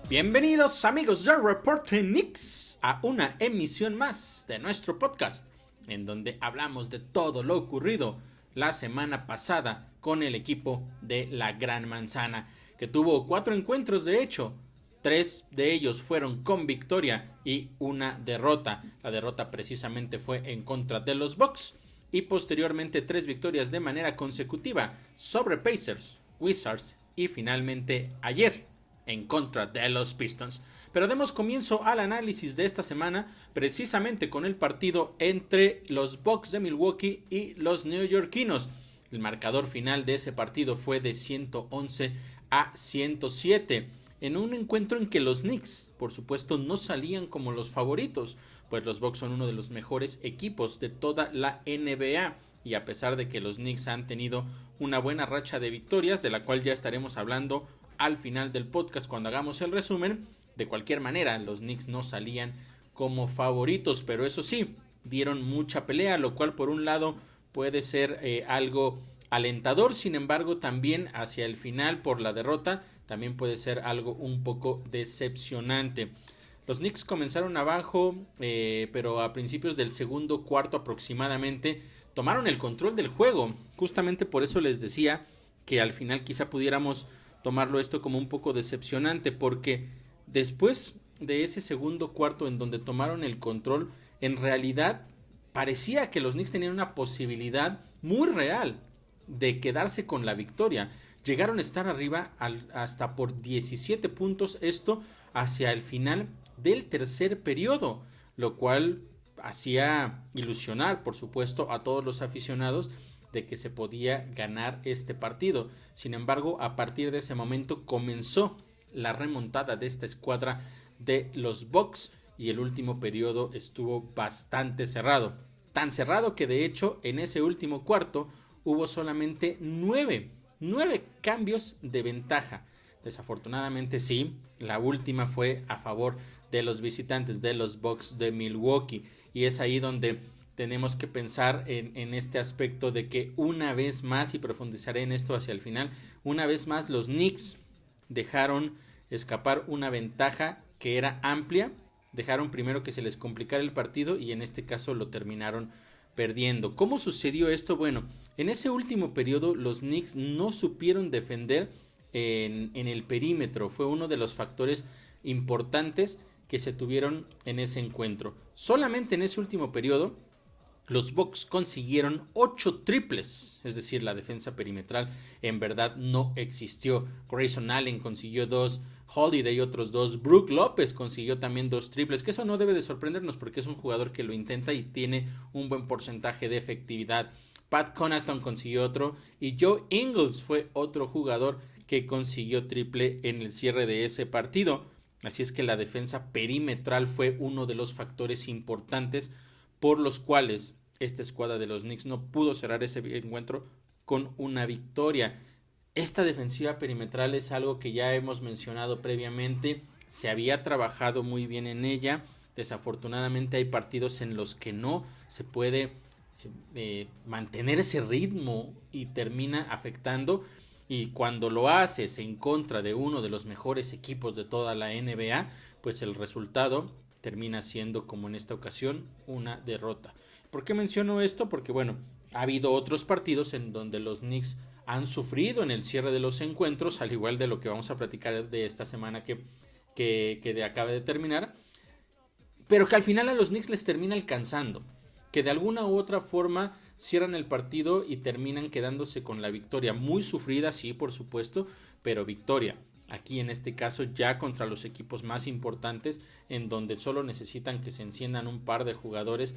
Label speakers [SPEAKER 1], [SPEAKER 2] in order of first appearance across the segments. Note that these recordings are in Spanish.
[SPEAKER 1] Bienvenidos amigos de Reporte Knicks a una emisión más de nuestro podcast, en donde hablamos de todo lo ocurrido la semana pasada con el equipo de la Gran Manzana, que tuvo 4 encuentros de hecho. 3 de ellos fueron con victoria y una derrota. La derrota precisamente fue en contra de los Bucks y posteriormente 3 victorias de manera consecutiva sobre Pacers, Wizards y finalmente ayer en contra de los Pistons. Pero demos comienzo al análisis de esta semana precisamente con el partido entre los Bucks de Milwaukee y los neoyorquinos. El marcador final de ese partido fue de 111-107. En un encuentro en que los Knicks, por supuesto, no salían como los favoritos, pues los Bucks son uno de los mejores equipos de toda la NBA, y a pesar de que los Knicks han tenido una buena racha de victorias, de la cual ya estaremos hablando al final del podcast cuando hagamos el resumen, de cualquier manera los Knicks no salían como favoritos, pero eso sí, dieron mucha pelea, lo cual por un lado puede ser algo alentador, sin embargo también hacia el final por la derrota también puede ser algo un poco decepcionante. Los Knicks comenzaron abajo, pero a principios del segundo cuarto aproximadamente tomaron el control del juego. Justamente por eso les decía que al final quizá pudiéramos tomarlo esto como un poco decepcionante, porque después de ese segundo cuarto en donde tomaron el control, en realidad parecía que los Knicks tenían una posibilidad muy real de quedarse con la victoria. Llegaron a estar arriba hasta por 17 puntos, esto hacia el final del tercer periodo, lo cual hacía ilusionar, por supuesto, a todos los aficionados de que se podía ganar este partido. Sin embargo, a partir de ese momento comenzó la remontada de esta escuadra de los Bucks y el último periodo estuvo bastante cerrado. Tan cerrado que de hecho en ese último cuarto hubo solamente 9 cambios de ventaja. Desafortunadamente sí, la última fue a favor de los visitantes de los Bucks de Milwaukee, y es ahí donde tenemos que pensar en este aspecto de que una vez más, y profundizaré en esto hacia el final, una vez más los Knicks dejaron escapar una ventaja que era amplia, dejaron primero que se les complicara el partido y en este caso lo terminaron perdiendo. ¿Cómo sucedió esto? Bueno, en ese último periodo los Knicks no supieron defender en el perímetro. Fue uno de los factores importantes que se tuvieron en ese encuentro. Solamente en ese último periodo los Bucks consiguieron 8 triples, es decir, la defensa perimetral en verdad no existió. Grayson Allen consiguió 2, Holiday otros 2, Brook López consiguió también 2 triples, que eso no debe de sorprendernos porque es un jugador que lo intenta y tiene un buen porcentaje de efectividad. Pat Connaughton consiguió otro y Joe Ingles fue otro jugador que consiguió triple en el cierre de ese partido. Así es que la defensa perimetral fue uno de los factores importantes por los cuales esta escuadra de los Knicks no pudo cerrar ese encuentro con una victoria. Esta defensiva perimetral es algo que ya hemos mencionado previamente, se había trabajado muy bien en ella. Desafortunadamente hay partidos en los que no se puede mantener ese ritmo y termina afectando, y cuando lo haces en contra de uno de los mejores equipos de toda la NBA, pues el resultado termina siendo, como en esta ocasión, una derrota. ¿Por qué menciono esto? Porque bueno, ha habido otros partidos en donde los Knicks han sufrido en el cierre de los encuentros, al igual de lo que vamos a platicar de esta semana que acaba de terminar, pero que al final a los Knicks les termina alcanzando, que de alguna u otra forma cierran el partido y terminan quedándose con la victoria, muy sufrida, sí, por supuesto, pero victoria. Aquí en este caso ya contra los equipos más importantes, en donde solo necesitan que se enciendan un par de jugadores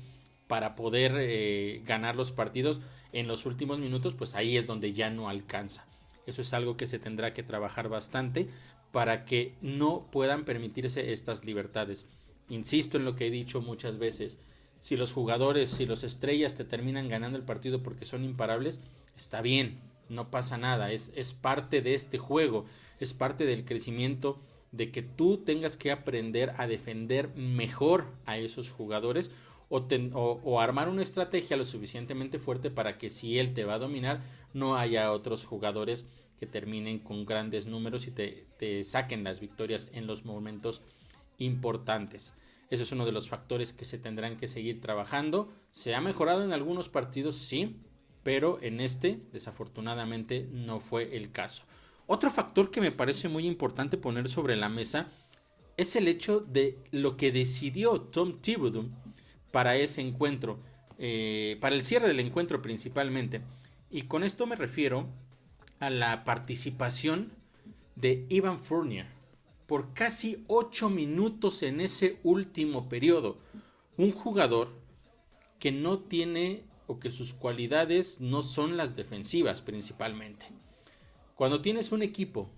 [SPEAKER 1] para poder ganar los partidos en los últimos minutos, pues ahí es donde ya no alcanza. Eso es algo que se tendrá que trabajar bastante para que no puedan permitirse estas libertades. Insisto en lo que he dicho muchas veces, si los jugadores, si los estrellas te terminan ganando el partido porque son imparables, está bien, no pasa nada, es parte de este juego, es parte del crecimiento, de que tú tengas que aprender a defender mejor a esos jugadores o armar una estrategia lo suficientemente fuerte para que si él te va a dominar, no haya otros jugadores que terminen con grandes números y te saquen las victorias en los momentos importantes. Eso es uno de los factores que se tendrán que seguir trabajando. Se ha mejorado en algunos partidos, sí, pero en este desafortunadamente no fue el caso. Otro factor que me parece muy importante poner sobre la mesa es el hecho de lo que decidió Tom Thibodeau para ese encuentro, para el cierre del encuentro principalmente. Y con esto me refiero a la participación de Evan Fournier por casi 8 minutos en ese último periodo. Un jugador que no tiene o que sus cualidades no son las defensivas principalmente. Cuando tienes un equipo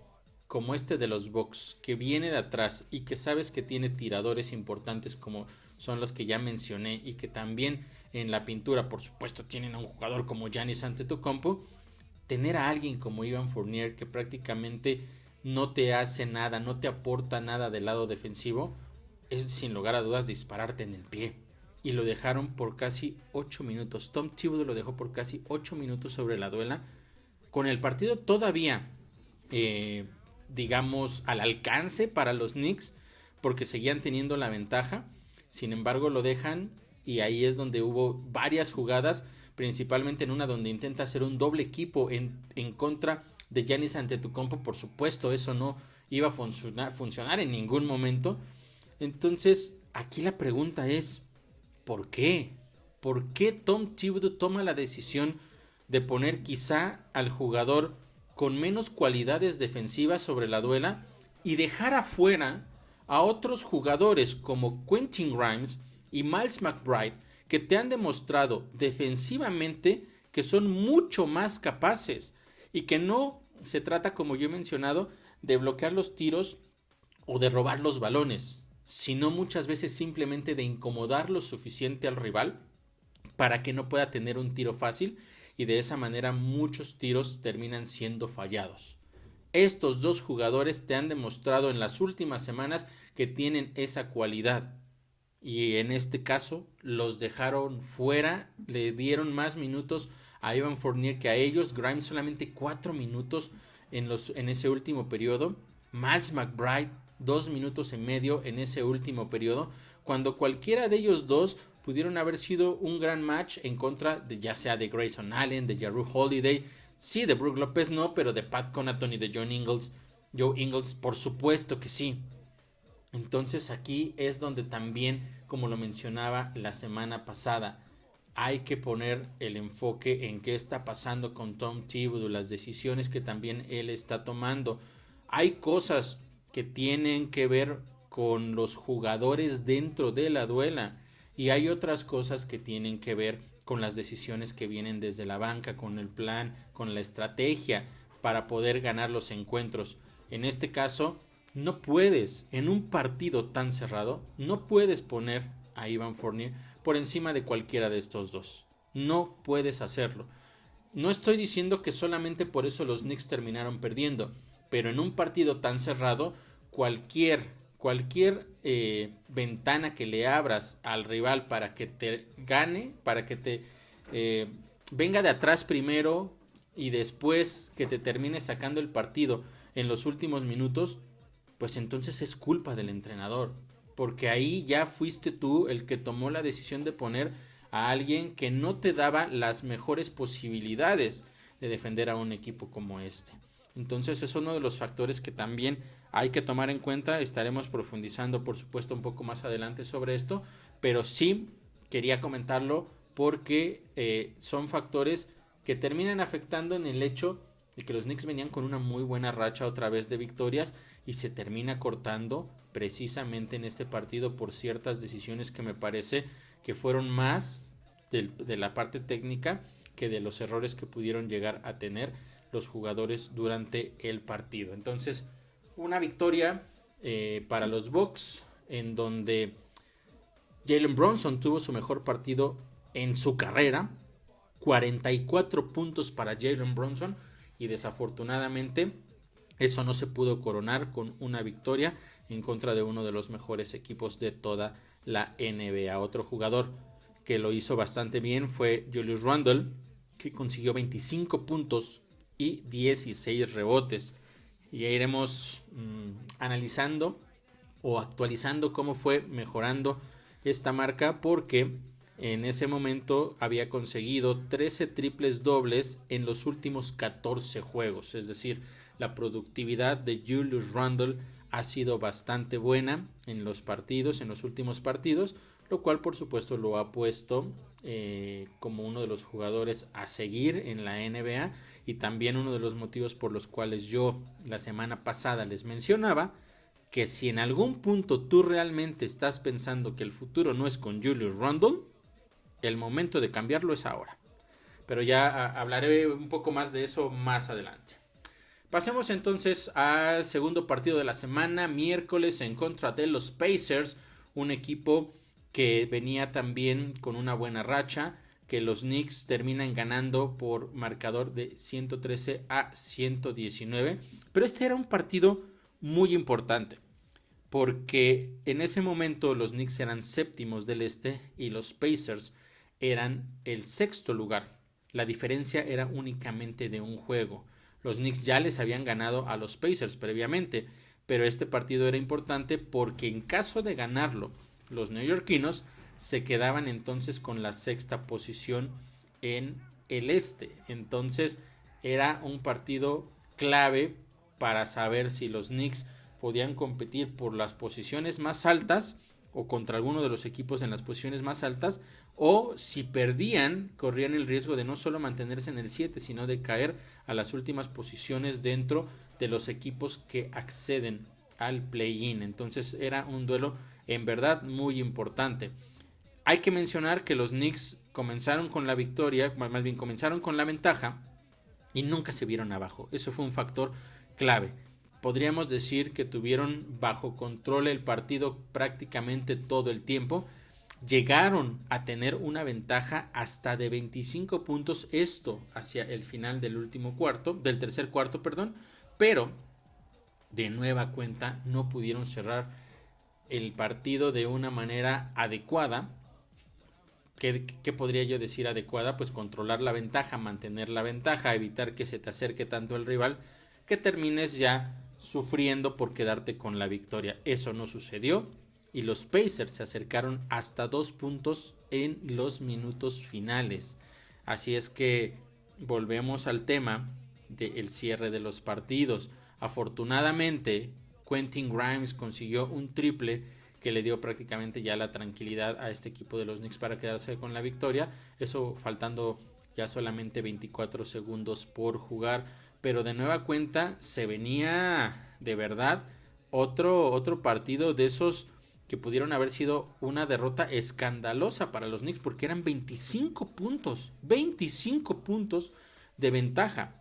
[SPEAKER 1] como este de los Bucks que viene de atrás y que sabes que tiene tiradores importantes como son los que ya mencioné y que también en la pintura por supuesto tienen a un jugador como Giannis Antetokounmpo, tener a alguien como Evan Fournier que prácticamente no te hace nada, no te aporta nada del lado defensivo, es sin lugar a dudas dispararte en el pie. Y lo dejaron por casi 8 minutos. Tom Thibodeau lo dejó por casi 8 minutos sobre la duela, con el partido todavía digamos al alcance para los Knicks, porque seguían teniendo la ventaja. Sin embargo lo dejan y ahí es donde hubo varias jugadas, principalmente en una donde intenta hacer un doble equipo en contra de Giannis Antetokounmpo. Por supuesto eso no iba a funcionar en ningún momento. Entonces aquí la pregunta es ¿por qué? ¿Por qué Tom Thibodeau toma la decisión de poner quizá al jugador con menos cualidades defensivas sobre la duela y dejar afuera a otros jugadores como Quentin Grimes y Miles McBride, que te han demostrado defensivamente que son mucho más capaces y que no se trata, como yo he mencionado, de bloquear los tiros o de robar los balones, sino muchas veces simplemente de incomodar lo suficiente al rival para que no pueda tener un tiro fácil, y de esa manera muchos tiros terminan siendo fallados. Estos dos jugadores te han demostrado en las últimas semanas que tienen esa cualidad, y en este caso los dejaron fuera, le dieron más minutos a Evan Fournier que a ellos. Grimes solamente 4 minutos en ese último periodo. Miles McBride 2 minutos y medio en ese último periodo, cuando cualquiera de ellos dos pudieron haber sido un gran match en contra de ya sea de Grayson Allen, de Jrue Holiday, sí, de Brook López no, pero de Pat Connaughton y de Joe Ingles, por supuesto que sí. Entonces aquí es donde también, como lo mencionaba la semana pasada, hay que poner el enfoque en qué está pasando con Tom Thibodeau, las decisiones que también él está tomando. Hay cosas que tienen que ver con los jugadores dentro de la duela y hay otras cosas que tienen que ver con las decisiones que vienen desde la banca, con el plan, con la estrategia para poder ganar los encuentros. En este caso, no puedes, en un partido tan cerrado, no puedes poner a Evan Fournier por encima de cualquiera de estos dos. No puedes hacerlo. No estoy diciendo que solamente por eso los Knicks terminaron perdiendo, pero en un partido tan cerrado, cualquier ventana que le abras al rival para que te gane, para que te venga de atrás primero y después que te termine sacando el partido en los últimos minutos, pues entonces es culpa del entrenador, porque ahí ya fuiste tú el que tomó la decisión de poner a alguien que no te daba las mejores posibilidades de defender a un equipo como este. Entonces es uno de los factores que también hay que tomar en cuenta. Estaremos profundizando, por supuesto, un poco más adelante sobre esto, pero sí quería comentarlo porque son factores que terminan afectando en el hecho de que los Knicks venían con una muy buena racha otra vez de victorias y se termina cortando precisamente en este partido por ciertas decisiones que me parece que fueron más de la parte técnica que de los errores que pudieron llegar a tener los jugadores durante el partido. Entonces, una victoria para los Bucks en donde Jalen Brunson tuvo su mejor partido en su carrera, 44 puntos para Jalen Brunson, y desafortunadamente eso no se pudo coronar con una victoria en contra de uno de los mejores equipos de toda la NBA. Otro jugador que lo hizo bastante bien fue Julius Randle, que consiguió 25 puntos y 16 rebotes. Y ya iremos analizando o actualizando cómo fue mejorando esta marca, porque en ese momento había conseguido 13 triples dobles en los últimos 14 juegos. Es decir, la productividad de Julius Randle ha sido bastante buena en los partidos, en los últimos partidos, lo cual por supuesto lo ha puesto como uno de los jugadores a seguir en la NBA, y también uno de los motivos por los cuales yo la semana pasada les mencionaba que si en algún punto tú realmente estás pensando que el futuro no es con Julius Randle, el momento de cambiarlo es ahora. Pero ya hablaré un poco más de eso más adelante. Pasemos entonces al segundo partido de la semana, miércoles, en contra de los Pacers, un equipo que venía también con una buena racha, que los Knicks terminan ganando por marcador de 113-119. Pero este era un partido muy importante, porque en ese momento los Knicks eran séptimos del este y los Pacers eran el sexto lugar. La diferencia era únicamente de un juego. Los Knicks ya les habían ganado a los Pacers previamente, pero este partido era importante porque en caso de ganarlo, los neoyorquinos se quedaban entonces con la sexta posición en el este. Entonces era un partido clave para saber si los Knicks podían competir por las posiciones más altas o contra alguno de los equipos en las posiciones más altas, o si perdían, corrían el riesgo de no solo mantenerse en el 7, sino de caer a las últimas posiciones dentro de los equipos que acceden al play-in. Entonces era un duelo en verdad muy importante. Hay que mencionar que los Knicks comenzaron con la victoria, más bien comenzaron con la ventaja y nunca se vieron abajo. Eso fue un factor clave. Podríamos decir que tuvieron bajo control el partido prácticamente todo el tiempo. Llegaron a tener una ventaja hasta de 25 puntos, esto hacia el final del tercer cuarto, pero de nueva cuenta no pudieron cerrar el partido de una manera adecuada. ¿Qué podría yo decir adecuada? Pues controlar la ventaja, mantener la ventaja, evitar que se te acerque tanto el rival, que termines ya sufriendo por quedarte con la victoria. Eso no sucedió y los Pacers se acercaron hasta 2 puntos en los minutos finales. Así es que volvemos al tema del cierre de los partidos. Afortunadamente, Quentin Grimes consiguió un triple que le dio prácticamente ya la tranquilidad a este equipo de los Knicks para quedarse con la victoria. Eso faltando ya solamente 24 segundos por jugar. Pero de nueva cuenta se venía de verdad otro partido de esos que pudieron haber sido una derrota escandalosa para los Knicks, porque eran 25 puntos de ventaja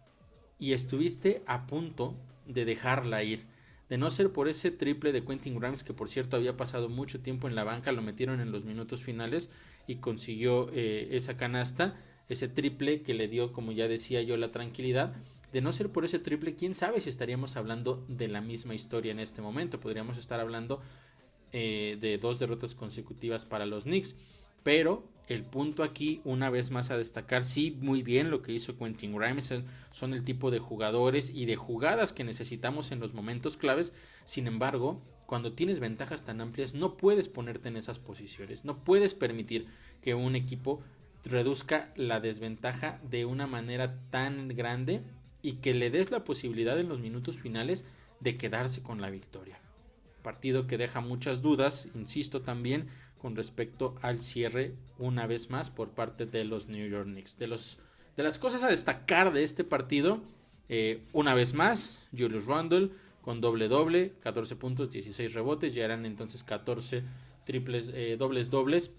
[SPEAKER 1] y estuviste a punto de dejarla ir. De no ser por ese triple de Quentin Grimes, que por cierto había pasado mucho tiempo en la banca, lo metieron en los minutos finales y consiguió esa canasta, ese triple que le dio, como ya decía yo, la tranquilidad. De no ser por ese triple, quién sabe si estaríamos hablando de la misma historia en este momento. Podríamos estar hablando de 2 derrotas consecutivas para los Knicks. Pero el punto aquí, una vez más a destacar, sí, muy bien lo que hizo Quentin Grimes. Son el tipo de jugadores y de jugadas que necesitamos en los momentos claves. Sin embargo, cuando tienes ventajas tan amplias, no puedes ponerte en esas posiciones. No puedes permitir que un equipo reduzca la desventaja de una manera tan grande y que le des la posibilidad en los minutos finales de quedarse con la victoria. Partido que deja muchas dudas, insisto, también con respecto al cierre, una vez más, por parte de los New York Knicks. De las cosas a destacar de este partido, una vez más, Julius Randle con doble, 14 puntos, 16 rebotes, ya eran entonces 14 triples, dobles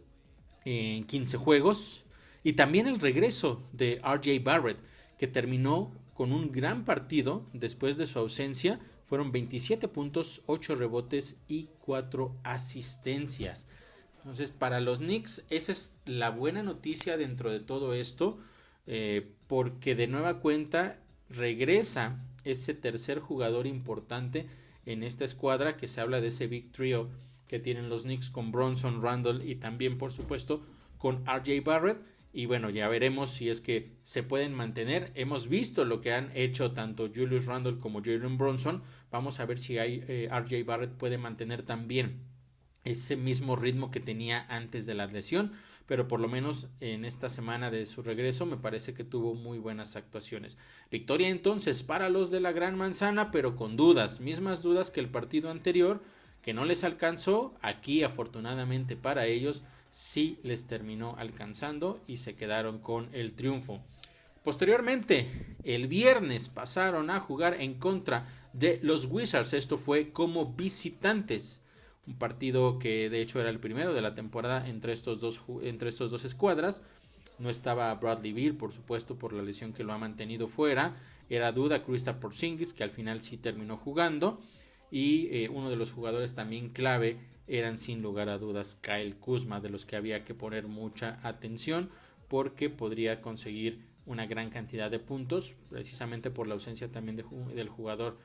[SPEAKER 1] en 15 juegos. Y también el regreso de RJ Barrett, que terminó con un gran partido después de su ausencia. Fueron 27 puntos, 8 rebotes y 4 asistencias. Entonces, para los Knicks, esa es la buena noticia dentro de todo esto, porque de nueva cuenta regresa ese tercer jugador importante en esta escuadra, que se habla de ese Big Trio que tienen los Knicks con Bronson, Randle y también, por supuesto, con RJ Barrett. y bueno, ya veremos si es que se pueden mantener. Hemos visto lo que han hecho tanto Julius Randle como Jalen Brunson. Vamos a ver si RJ Barrett puede mantener también ese mismo ritmo que tenía antes de la lesión, pero por lo menos en esta semana de su regreso me parece que tuvo muy buenas actuaciones. Victoria entonces para los de la Gran Manzana, pero con dudas, mismas dudas que el partido anterior, que no les alcanzó. Aquí afortunadamente para ellos sí les terminó alcanzando y se quedaron con el triunfo. Posteriormente, el viernes pasaron a jugar en contra de los Wizards. Esto fue como visitantes. Un partido que de hecho era el primero de la temporada entre estos dos escuadras. No estaba Bradley Beal, por supuesto, por la lesión que lo ha mantenido fuera. Era duda Kristaps Porzingis, que al final sí terminó jugando. Y uno de los jugadores también clave eran sin lugar a dudas Kyle Kuzma, de los que había que poner mucha atención porque podría conseguir una gran cantidad de puntos, precisamente por la ausencia también del jugador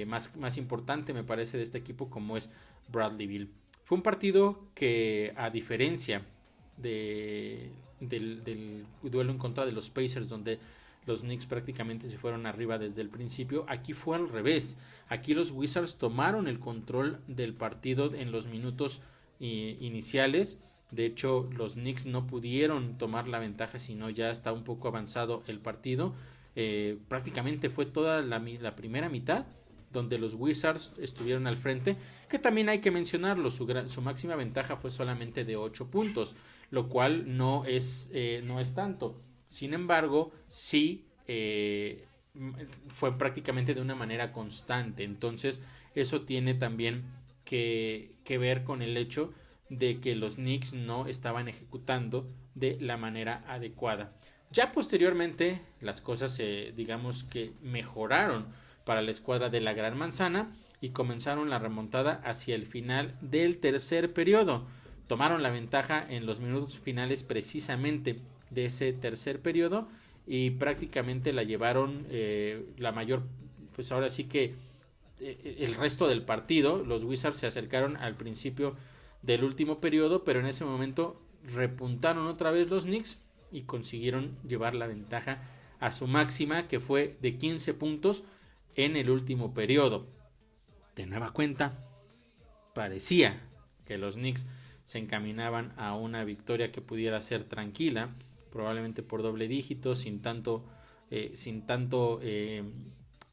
[SPEAKER 1] más importante, me parece, de este equipo, como es Bradley Beal. Fue un partido que, a diferencia del duelo en contra de los Pacers, donde los Knicks prácticamente se fueron arriba desde el principio, aquí fue al revés. Aquí los Wizards tomaron el control del partido en los minutos iniciales. De hecho, los Knicks no pudieron tomar la ventaja, sino ya está un poco avanzado el partido. Prácticamente fue toda la primera mitad donde los Wizards estuvieron al frente, que también hay que mencionarlo, su máxima ventaja fue solamente de 8 puntos, lo cual no es tanto. Sin embargo, sí fue prácticamente de una manera constante. Entonces, eso tiene también que ver con el hecho de que los Knicks no estaban ejecutando de la manera adecuada. Ya posteriormente, las cosas digamos que mejoraron para la escuadra de la Gran Manzana y comenzaron la remontada hacia el final del tercer periodo. Tomaron la ventaja en los minutos finales precisamente de ese tercer periodo y prácticamente la llevaron la mayor, pues ahora sí que el resto del partido. Los Wizards se acercaron al principio del último periodo, pero en ese momento repuntaron otra vez los Knicks y consiguieron llevar la ventaja a su máxima, que fue de 15 puntos en el último periodo. De nueva cuenta, parecía que los Knicks se encaminaban a una victoria que pudiera ser tranquila, probablemente por doble dígito, sin tanto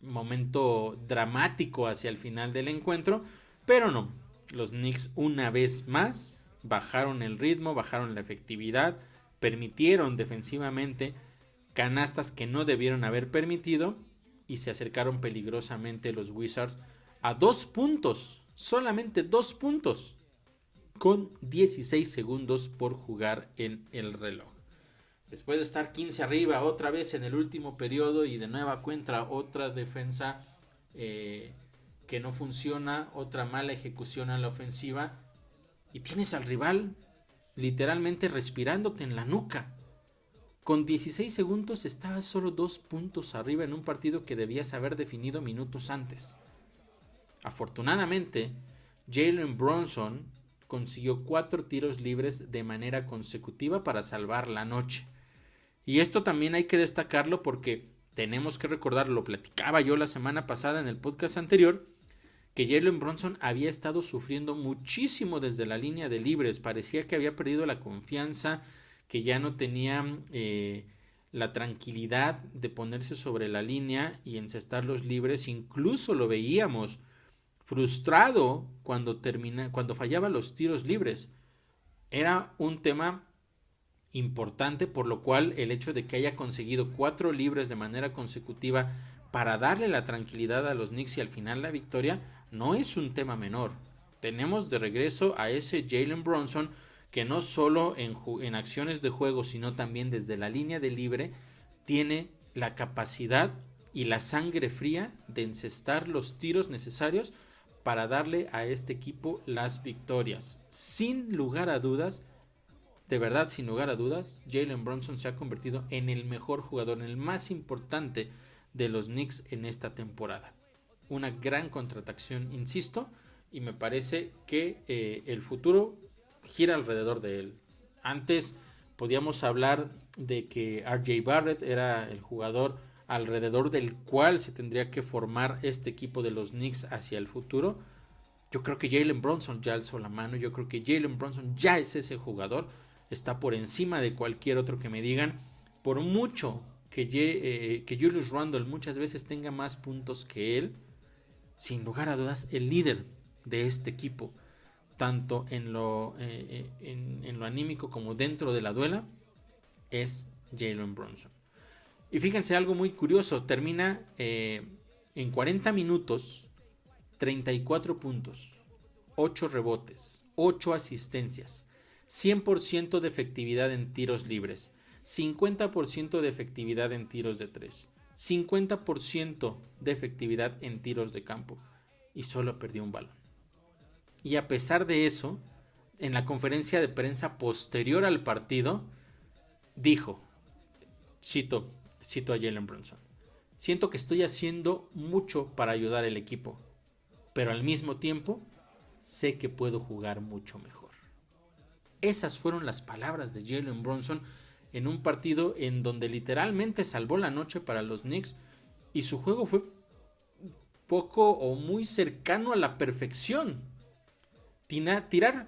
[SPEAKER 1] momento dramático hacia el final del encuentro, pero no. Los Knicks una vez más bajaron el ritmo, bajaron la efectividad, permitieron defensivamente canastas que no debieron haber permitido y se acercaron peligrosamente los Wizards a 2 puntos, solamente 2 puntos, con 16 segundos por jugar en el reloj. Después de estar 15 arriba otra vez en el último periodo y de nueva cuenta otra defensa que no funciona, otra mala ejecución a la ofensiva, y tienes al rival literalmente respirándote en la nuca. Con 16 segundos estabas solo 2 puntos arriba en un partido que debías haber definido minutos antes. Afortunadamente, Jalen Brunson consiguió 4 tiros libres de manera consecutiva para salvar la noche. Y esto también hay que destacarlo porque tenemos que recordar, lo platicaba yo la semana pasada en el podcast anterior, que Jalen Brunson había estado sufriendo muchísimo desde la línea de libres. Parecía que había perdido la confianza, que ya no tenía la tranquilidad de ponerse sobre la línea y encestar los libres. Incluso lo veíamos frustrado cuando fallaba los tiros libres. Era un tema importante, por lo cual el hecho de que haya conseguido 4 libres de manera consecutiva para darle la tranquilidad a los Knicks y al final la victoria no es un tema menor. Tenemos de regreso a ese Jalen Brunson que no solo en acciones de juego, sino también desde la línea de libre tiene la capacidad y la sangre fría de encestar los tiros necesarios para darle a este equipo las victorias. Sin lugar a dudas, de verdad, sin lugar a dudas, Jalen Brunson se ha convertido en el mejor jugador, en el más importante de los Knicks en esta temporada. Una gran contratación, insisto, y me parece que el futuro gira alrededor de él. Antes podíamos hablar de que RJ Barrett era el jugador alrededor del cual se tendría que formar este equipo de los Knicks hacia el futuro. Yo creo que Jalen Brunson ya alzó la mano, yo creo que Jalen Brunson ya es ese jugador, está por encima de cualquier otro que me digan, por mucho que Julius Randle muchas veces tenga más puntos que él, sin lugar a dudas el líder de este equipo, tanto en lo anímico como dentro de la duela, es Jalen Brunson. Y fíjense algo muy curioso, termina en 40 minutos, 34 puntos, 8 rebotes, 8 asistencias, 100% de efectividad en tiros libres, 50% de efectividad en tiros de 3, 50% de efectividad en tiros de campo y solo perdió un balón. Y a pesar de eso, en la conferencia de prensa posterior al partido, dijo, cito a Jalen Brunson, siento que estoy haciendo mucho para ayudar al equipo, pero al mismo tiempo sé que puedo jugar mucho mejor. Esas fueron las palabras de Jalen Brunson en un partido en donde literalmente salvó la noche para los Knicks y su juego fue poco o muy cercano a la perfección. Tirar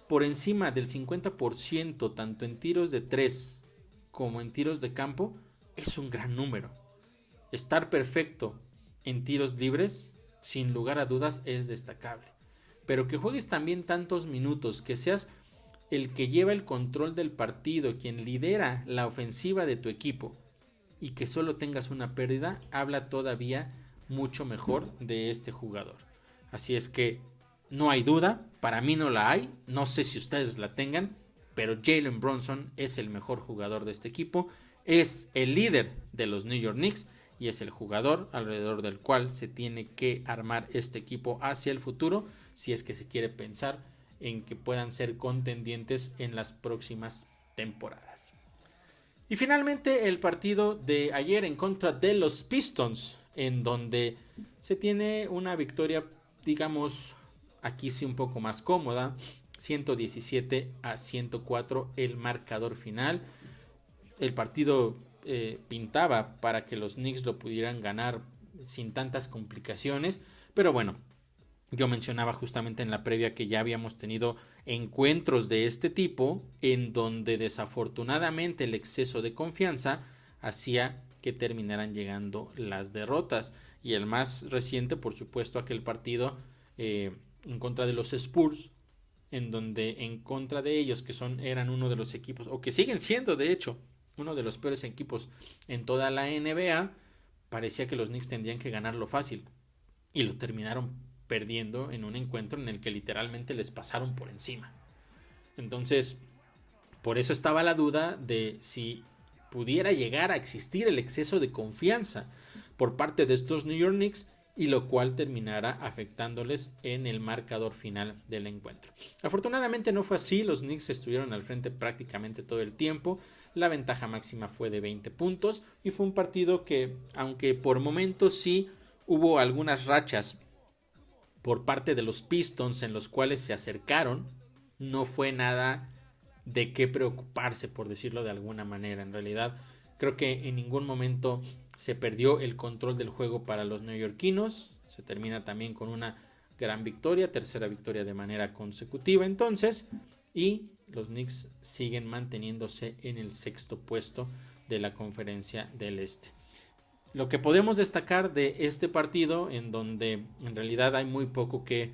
[SPEAKER 1] por encima del 50% tanto en tiros de 3 como en tiros de campo es un gran número. Estar perfecto en tiros libres, sin lugar a dudas, es destacable. Pero que juegues también tantos minutos, que seas el que lleva el control del partido, quien lidera la ofensiva de tu equipo, y que solo tengas una pérdida, habla todavía mucho mejor de este jugador. Así es que no hay duda, para mí no la hay, no sé si ustedes la tengan, pero Jalen Brunson es el mejor jugador de este equipo, es el líder de los New York Knicks y es el jugador alrededor del cual se tiene que armar este equipo hacia el futuro, si es que se quiere pensar en que puedan ser contendientes en las próximas temporadas. Y finalmente el partido de ayer en contra de los Pistons, en donde se tiene una victoria, digamos, aquí sí un poco más cómoda, 117-104 el marcador final. El partido pintaba para que los Knicks lo pudieran ganar sin tantas complicaciones, pero bueno, yo mencionaba justamente en la previa que ya habíamos tenido encuentros de este tipo en donde desafortunadamente el exceso de confianza hacía que terminaran llegando las derrotas, y el más reciente, por supuesto, aquel partido en contra de los Spurs, en donde en contra de ellos, que eran uno de los equipos, o que siguen siendo de hecho uno de los peores equipos en toda la NBA, parecía que los Knicks tendrían que ganarlo fácil y lo terminaron perdiendo en un encuentro en el que literalmente les pasaron por encima. Entonces, por eso estaba la duda de si pudiera llegar a existir el exceso de confianza por parte de estos New York Knicks, y lo cual terminara afectándoles en el marcador final del encuentro. Afortunadamente no fue así, los Knicks estuvieron al frente prácticamente todo el tiempo, la ventaja máxima fue de 20 puntos y fue un partido que, aunque por momentos sí hubo algunas rachas por parte de los Pistons en los cuales se acercaron, no fue nada de qué preocuparse, por decirlo de alguna manera. En realidad, creo que en ningún momento se perdió el control del juego para los neoyorquinos. Se termina también con una gran victoria, tercera victoria de manera consecutiva entonces, y los Knicks siguen manteniéndose en el sexto puesto de la Conferencia del Este. Lo que podemos destacar de este partido, en donde en realidad hay muy poco que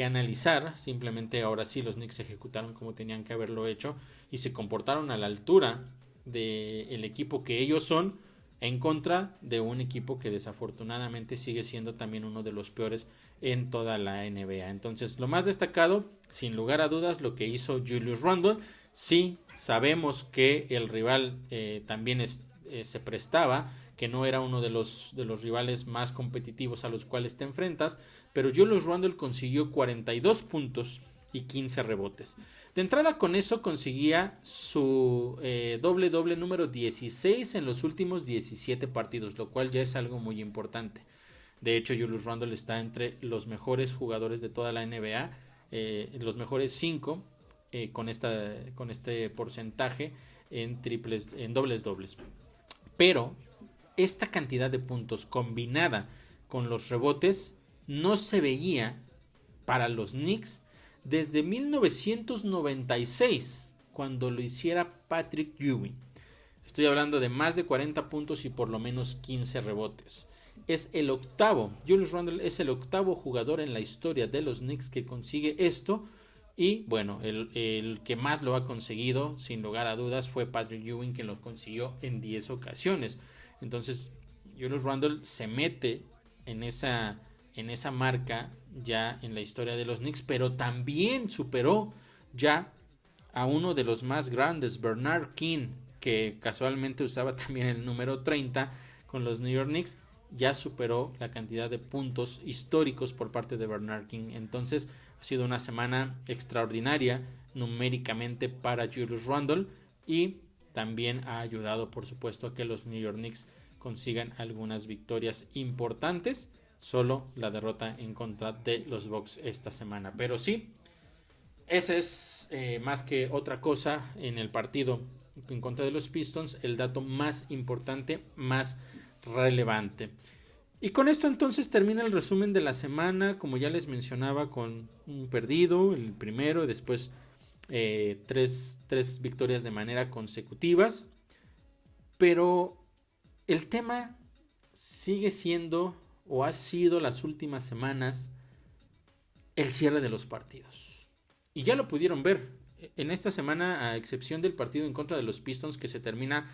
[SPEAKER 1] analizar, simplemente ahora sí los Knicks ejecutaron como tenían que haberlo hecho y se comportaron a la altura del equipo que ellos son, en contra de un equipo que desafortunadamente sigue siendo también uno de los peores en toda la NBA. Entonces, lo más destacado, sin lugar a dudas, lo que hizo Julius Randle. Sí, sabemos que el rival también se prestaba, que no era uno de los rivales más competitivos a los cuales te enfrentas, pero Julius Randle consiguió 42 puntos y 15 rebotes. De entrada, con eso conseguía su doble número 16 en los últimos 17 partidos, lo cual ya es algo muy importante. De hecho, Julius Randle está entre los mejores jugadores de toda la NBA, los mejores 5, con este porcentaje en triples, en dobles dobles. Pero esta cantidad de puntos combinada con los rebotes no se veía para los Knicks desde 1996, cuando lo hiciera Patrick Ewing. Estoy hablando de más de 40 puntos y por lo menos 15 rebotes. Es el octavo, Julius Randle es el octavo jugador en la historia de los Knicks que consigue esto. Y bueno, el que más lo ha conseguido, sin lugar a dudas, fue Patrick Ewing, quien lo consiguió en 10 ocasiones. Entonces, Julius Randle se mete en esa marca ya en la historia de los Knicks, pero también superó ya a uno de los más grandes, Bernard King, que casualmente usaba también el número 30 con los New York Knicks. Ya superó la cantidad de puntos históricos por parte de Bernard King. Entonces ha sido una semana extraordinaria numéricamente para Julius Randle, y también ha ayudado, por supuesto, a que los New York Knicks consigan algunas victorias importantes. Solo la derrota en contra de los Bucks esta semana. Pero sí, ese es más que otra cosa en el partido en contra de los Pistons, el dato más importante, más relevante. Y con esto entonces termina el resumen de la semana, como ya les mencionaba, con un perdido, el primero, y después tres victorias de manera consecutivas. Pero el tema sigue siendo, o ha sido las últimas semanas, el cierre de los partidos. Y ya lo pudieron ver en esta semana, a excepción del partido en contra de los Pistons, que se termina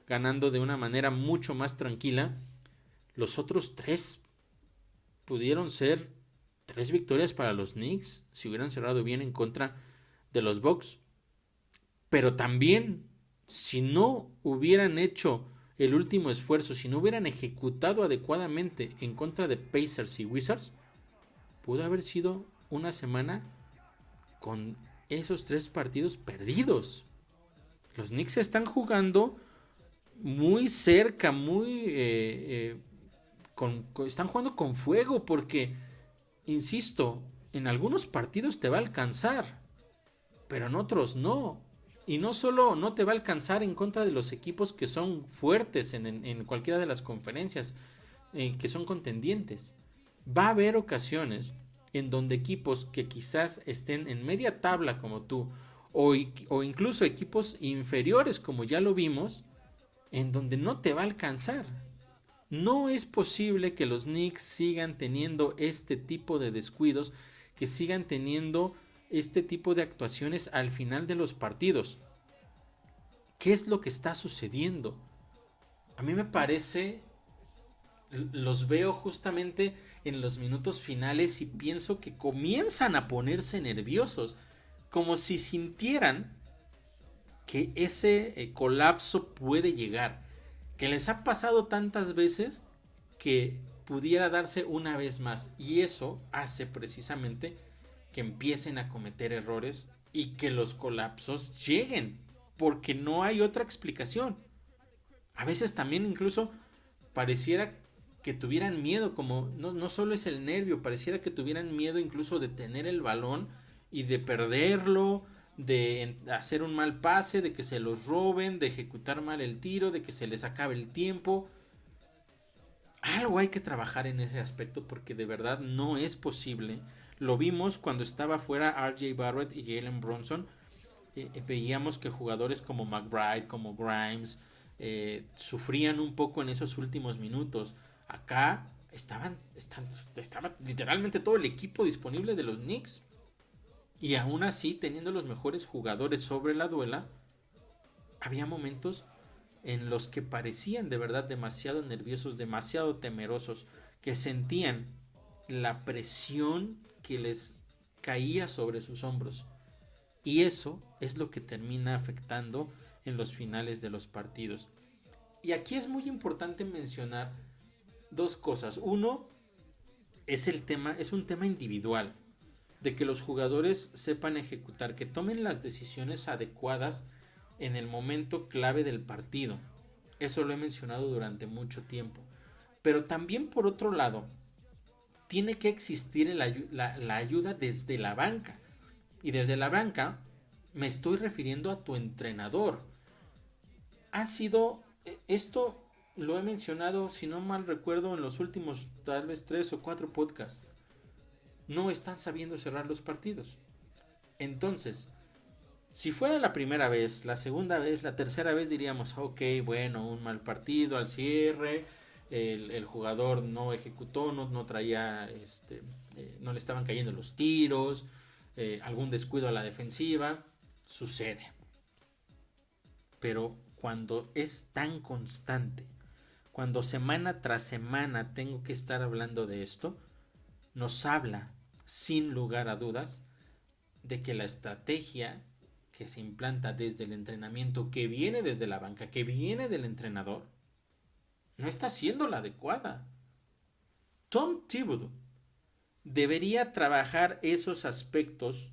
[SPEAKER 1] ganando de una manera mucho más tranquila. Los otros tres pudieron ser 3 victorias para los Knicks si hubieran cerrado bien en contra de los Bucks. Pero también, si no hubieran hecho el último esfuerzo, si no hubieran ejecutado adecuadamente en contra de Pacers y Wizards, pudo haber sido una semana con esos 3 partidos perdidos. Los Knicks están jugando muy cerca, están jugando con fuego, porque, insisto, en algunos partidos te va a alcanzar, pero en otros no. Y no solo no te va a alcanzar en contra de los equipos que son fuertes en cualquiera de las conferencias, que son contendientes. Va a haber ocasiones en donde equipos que quizás estén en media tabla como tú, o incluso equipos inferiores como ya lo vimos, en donde no te va a alcanzar. No es posible que los Knicks sigan teniendo este tipo de descuidos, que sigan teniendo este tipo de actuaciones al final de los partidos. ¿Qué es lo que está sucediendo? A mí me parece, los veo justamente en los minutos finales y pienso que comienzan a ponerse nerviosos, como si sintieran que ese colapso puede llegar, que les ha pasado tantas veces que pudiera darse una vez más, y eso hace precisamente que empiecen a cometer errores y que los colapsos lleguen, porque no hay otra explicación. A veces también incluso pareciera que tuvieran miedo, como no solo es el nervio, pareciera que tuvieran miedo incluso de tener el balón y de perderlo, de hacer un mal pase, de que se los roben, de ejecutar mal el tiro, de que se les acabe el tiempo. Algo hay que trabajar en ese aspecto, porque de verdad no es posible. Lo vimos cuando estaba fuera RJ Barrett y Jalen Brunson. Veíamos que jugadores como McBride, como Grimes, sufrían un poco en esos últimos minutos. Acá estaba literalmente todo el equipo disponible de los Knicks, y aún así, teniendo los mejores jugadores sobre la duela, había momentos en los que parecían de verdad demasiado nerviosos, demasiado temerosos, que sentían la presión que les caía sobre sus hombros. Y eso es lo que termina afectando en los finales de los partidos. Y aquí es muy importante mencionar 2 cosas. Uno, es un tema individual, de que los jugadores sepan ejecutar, que tomen las decisiones adecuadas en el momento clave del partido. Eso lo he mencionado durante mucho tiempo. Pero también, por otro lado, tiene que existir la ayuda desde la banca. Y desde la banca me estoy refiriendo a tu entrenador. Esto lo he mencionado, si no mal recuerdo, en los últimos tal vez 3 o 4 podcasts. No están sabiendo cerrar los partidos. Entonces, si fuera la primera vez, la segunda vez, la tercera vez diríamos, ok, bueno, un mal partido al cierre, el jugador no ejecutó, no traía, no le estaban cayendo los tiros, algún descuido a la defensiva, sucede. Pero cuando es tan constante, cuando semana tras semana tengo que estar hablando de esto, nos habla, sin lugar a dudas, de que la estrategia que se implanta desde el entrenamiento, que viene desde la banca, que viene del entrenador, no está siendo la adecuada. Tom Thibodeau debería trabajar esos aspectos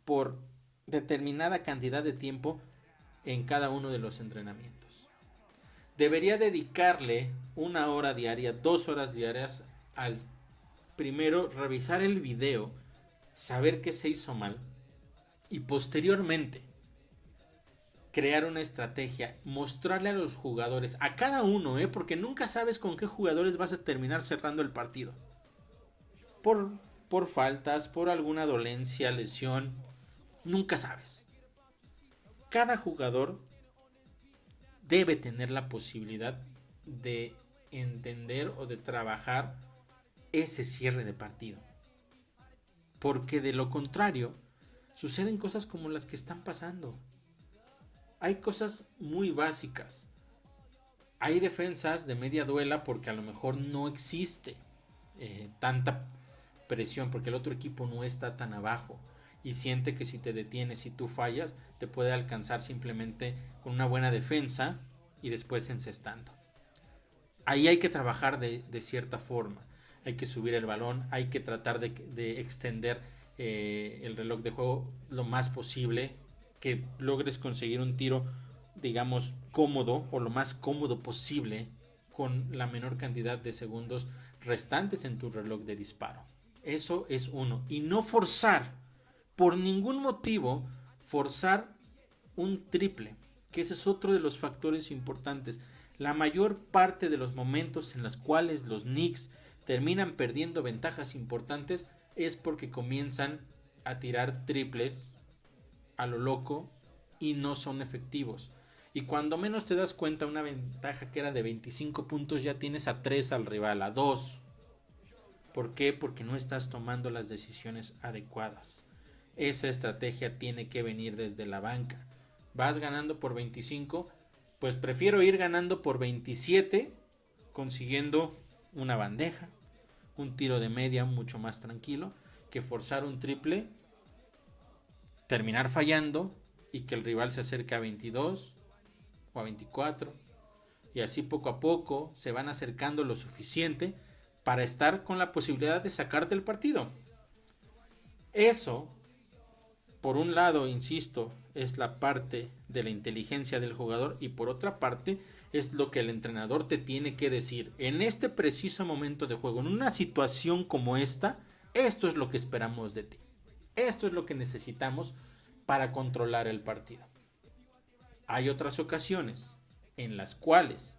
[SPEAKER 1] por determinada cantidad de tiempo en cada uno de los entrenamientos. Debería dedicarle 1 hora diaria, 2 horas diarias al primero revisar el video, saber qué se hizo mal y posteriormente crear una estrategia, mostrarle a los jugadores, a cada uno, porque nunca sabes con qué jugadores vas a terminar cerrando el partido. Por faltas, por alguna dolencia, lesión, nunca sabes. Cada jugador debe tener la posibilidad de entender o de trabajar ese cierre de partido. Porque de lo contrario, suceden cosas como las que están pasando. Hay cosas muy básicas. Hay defensas de media duela porque a lo mejor no existe tanta presión, porque el otro equipo no está tan abajo y siente que si te detienes y tú fallas, te puede alcanzar simplemente con una buena defensa y después encestando. Ahí hay que trabajar de cierta forma. Hay que subir el balón, hay que tratar de extender el reloj de juego lo más posible, que logres conseguir un tiro, digamos, cómodo o lo más cómodo posible con la menor cantidad de segundos restantes en tu reloj de disparo. Eso es uno. Y no forzar, por ningún motivo, forzar un triple, que ese es otro de los factores importantes. La mayor parte de los momentos en los cuales los Knicks terminan perdiendo ventajas importantes es porque comienzan a tirar triples a lo loco y no son efectivos. Y cuando menos te das cuenta, una ventaja que era de 25 puntos ya tienes a 3 al rival, a 2. ¿Por qué? Porque no estás tomando las decisiones adecuadas. Esa estrategia tiene que venir desde la banca. Vas ganando por 25, pues prefiero ir ganando por 27, consiguiendo una bandeja, un tiro de media mucho más tranquilo, que forzar un triple, terminar fallando y que el rival se acerque a 22 o a 24, y así poco a poco se van acercando lo suficiente para estar con la posibilidad de sacarte el partido. Eso, por un lado, insisto, es la parte de la inteligencia del jugador, y por otra parte es lo que el entrenador te tiene que decir. En este preciso momento de juego, en una situación como esta, esto es lo que esperamos de ti. Esto es lo que necesitamos para controlar el partido. Hay otras ocasiones en las cuales